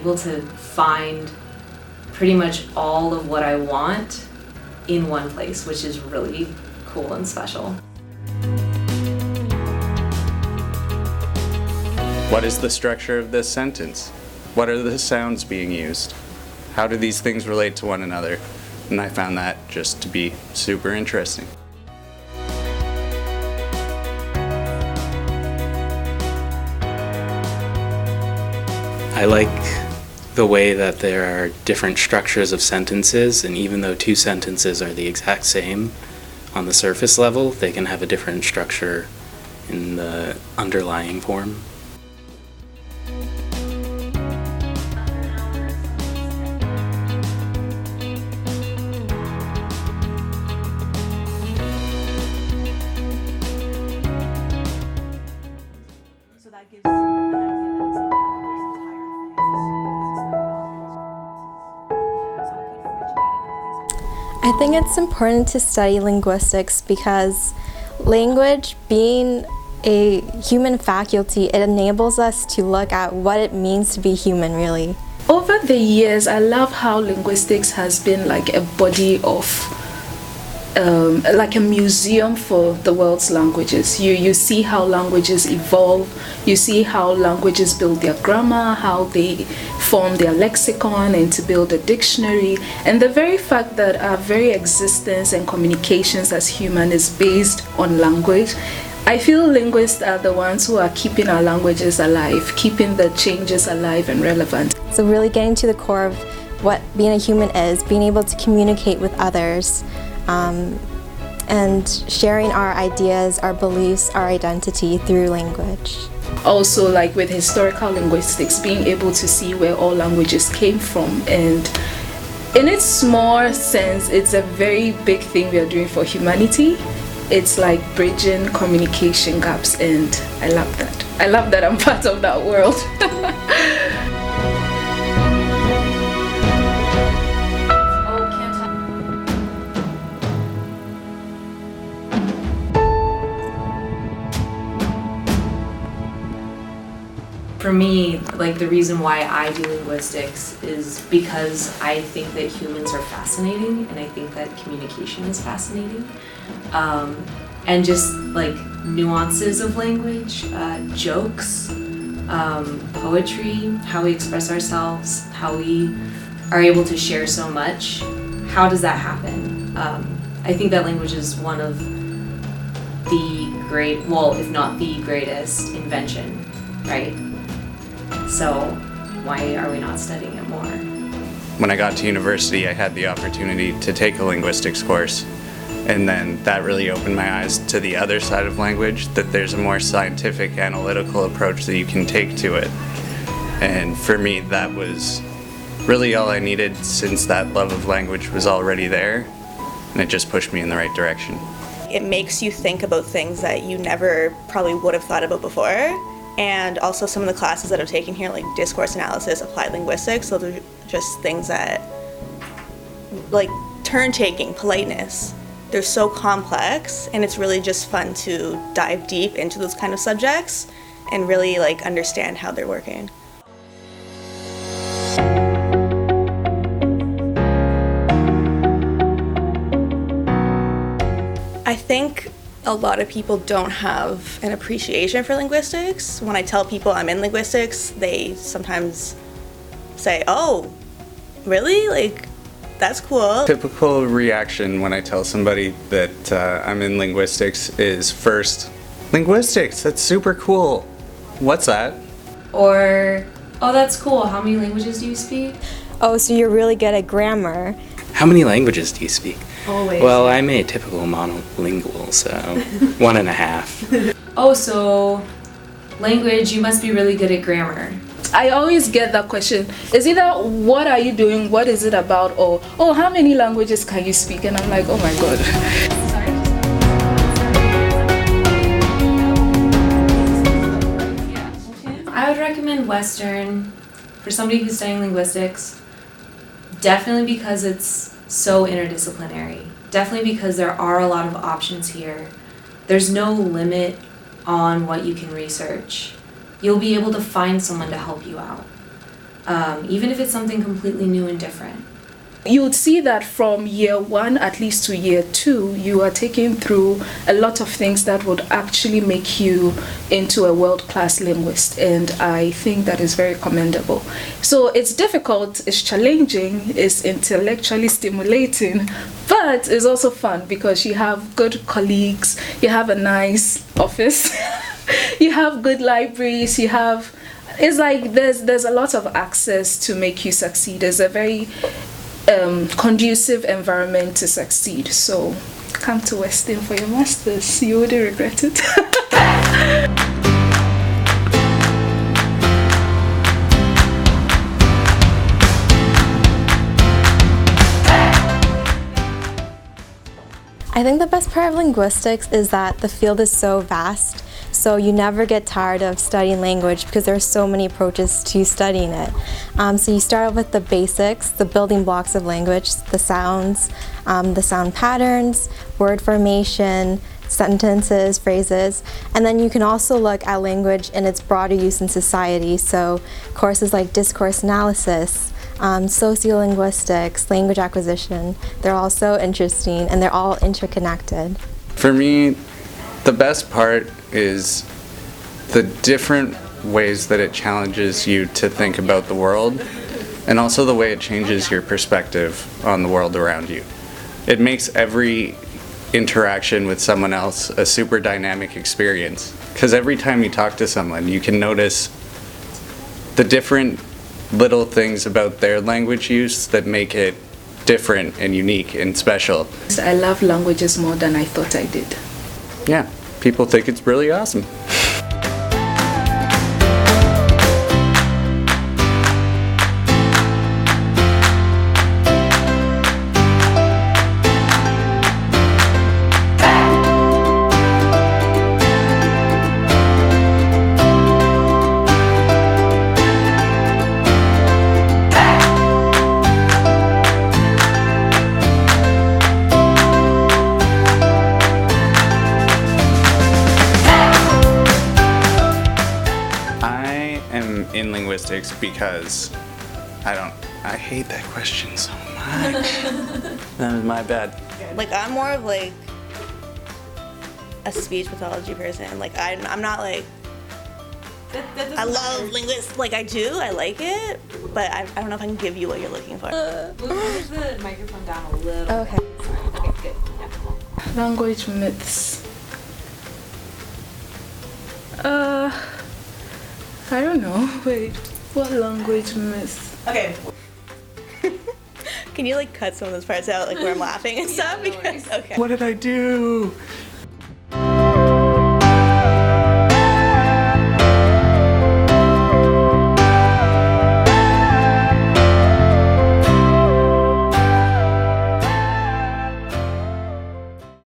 able to find pretty much all of what I want in one place, which is really cool and special. What is the structure of this sentence? What are the sounds being used? How do these things relate to one another? And I found that just to be super interesting. I like the way that there are different structures of sentences, and even though two sentences are the exact same on the surface level, they can have a different structure in the underlying form. I think it's important to study linguistics because language, being a human faculty, it enables us to look at what it means to be human, really. Over the years, I love how linguistics has been like a body of like a museum for the world's languages. You see how languages evolve, you see how languages build their grammar, how they form their lexicon and to build a dictionary. And the very fact that our very existence and communications as human is based on language, I feel linguists are the ones who are keeping our languages alive, keeping the changes alive and relevant. So really getting to the core of what being a human is, being able to communicate with others, and sharing our ideas, our beliefs, our identity through language. Also, like with historical linguistics, being able to see where all languages came from, and in its small sense, it's a very big thing we are doing for humanity. It's like bridging communication gaps, and I love that. I love that I'm part of that world. For me, like the reason why I do linguistics is because I think that humans are fascinating, and I think that communication is fascinating. And just like nuances of language, jokes, poetry, how we express ourselves, how we are able to share so much. How does that happen? I think that language is one of the great, well, if not the greatest invention, right? So why are we not studying it more? When I got to university, I had the opportunity to take a linguistics course, and then that really opened my eyes to the other side of language, that there's a more scientific, analytical approach that you can take to it. And for me, that was really all I needed, since that love of language was already there, and it just pushed me in the right direction. It makes you think about things that you never probably would have thought about before. And also some of the classes that I've taken here, like discourse analysis, applied linguistics, those are just things that, like turn-taking, politeness, they're so complex, and it's really just fun to dive deep into those kind of subjects and really like understand how they're working. I think a lot of people don't have an appreciation for linguistics. When I tell people I'm in linguistics, they sometimes say, "Oh, really? Like, that's cool." Typical reaction when I tell somebody that I'm in linguistics is first, "Linguistics, that's super cool. What's that?" Or, "Oh, that's cool. How many languages do you speak?" Oh, so you're really good at grammar. How many languages do you speak? Always. Well, I'm a typical monolingual, so 1.5. Oh, so language, you must be really good at grammar. I always get that question. It's either what are you doing, what is it about, or oh, how many languages can you speak? And I'm like, oh my god. I would recommend Western for somebody who's studying linguistics, definitely because it's so interdisciplinary. Definitely because there are a lot of options here. There's no limit on what you can research. You'll be able to find someone to help you out. even if it's something completely new and different. You would see that from year 1 at least to year 2, you are taking through a lot of things that would actually make you into a world-class linguist, and I think that is very commendable. So it's difficult, it's challenging, it's intellectually stimulating, but it's also fun because you have good colleagues, you have a nice office, you have good libraries, it's like there's a lot of access to make you succeed. It's a very conducive environment to succeed. So come to Western for your masters. You wouldn't regret it. I think the best part of linguistics is that the field is so vast, so you never get tired of studying language because there are so many approaches to studying it. So you start out with the basics, the building blocks of language, the sounds, the sound patterns, word formation, sentences, phrases, and then you can also look at language in its broader use in society. So courses like discourse analysis, sociolinguistics, language acquisition, they're all so interesting and they're all interconnected. For me, the best part is the different ways that it challenges you to think about the world, and also the way it changes your perspective on the world around you. It makes every interaction with someone else a super dynamic experience, because every time you talk to someone, you can notice the different little things about their language use that make it different and unique and special. I love languages more than I thought I did. Yeah, people think it's really awesome. In linguistics because I hate that question so much. That was my bad. Like, I'm more of like a speech pathology person. Like, I'm not like, I love linguistics. Like, I do, I like it, but I don't know if I can give you what you're looking for. Move the microphone down a little. Okay. Okay, good. Yeah. Language myths. I don't know. Wait, what language myth? Okay. Can you like cut some of those parts out, like where I'm laughing and stuff? no worries. Okay. What did I do?